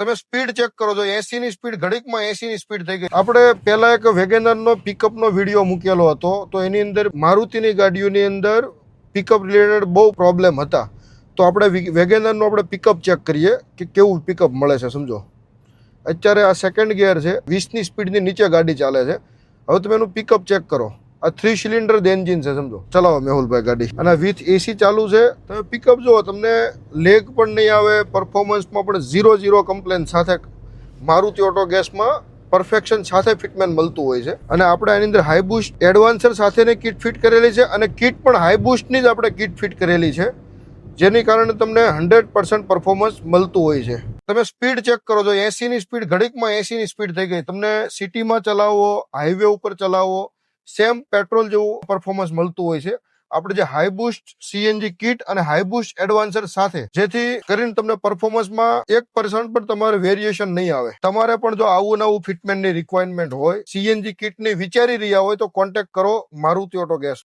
તમે speed check કરો છો 80 ની સ્પીડ ઘડીકમાં 80 ની સ્પીડ થઈ ગઈ. આપણે પહેલા એક વેગેનરનો પિકઅપનો વિડીયો મૂકેલો હતો, તો એની અંદર મારુતિની ગાડીઓની અંદર પિકઅપ રિલેટેડ બહુ પ્રોબ્લેમ હતા. તો આપણે વેગેનરનું આપણે પિકઅપ ચેક કરીએ કે કેવું પિકઅપ મળે છે. સમજો અત્યારે આ સેકન્ડ ગિયર છે, 20ની સ્પીડની નીચે ગાડી ચાલે છે. હવે તમે એનું પિકઅપ ચેક કરો. આ 3 સિલિન્ડર એન્જિન છે. સમજો, ચલાવો મેહુલભાઈ ગાડી, અને વિથ એસી ચાલુ છે. તમે પિકઅપ જુઓ, તમને લેગ પણ નહીં આવે, પરફોર્મન્સમાં પણ 0 કમ્પ્લેન સાથે મારુતિ ઓટો ગેસમાં પરફેક્શન સાથે ફિટમેન મળતું હોય છે. અને આપણે આની અંદર હાઈ બૂસ્ટ એડવાન્સર સાથેની કિટ ફિટ કરેલી છે, અને કિટ પણ હાઈ બૂસ્ટની જ આપણે કિટ ફિટ કરેલી છે, જેની કારણે તમને 100% પરફોર્મન્સ મળતું હોય છે. તમે સ્પીડ ચેક કરો છો 80ની સ્પીડ ઘડીકમાં 80ની સ્પીડ થઈ ગઈ. તમને સિટીમાં ચલાવો, હાઈવે ઉપર ચલાવો, સેમ પેટ્રોલ જેવું પરફોર્મન્સ મળતું હોય છે. આપણે જે હાઈ બૂસ્ટ સીએનજી કિટ અને હાઈ બૂસ્ટ એડવાન્સર સાથે, જેથી કરીને તમને પરફોર્મન્સમાં 1% પણ તમારે વેરિએશન નહીં આવે. તમારે પણ જો આવું નવું ફિટમેનની રિક્વાયરમેન્ટ હોય, સીએનજી કિટની વિચારી રહ્યા હોય, તો કોન્ટેક્ટ કરો મારુતિ ઓટો ગેસ.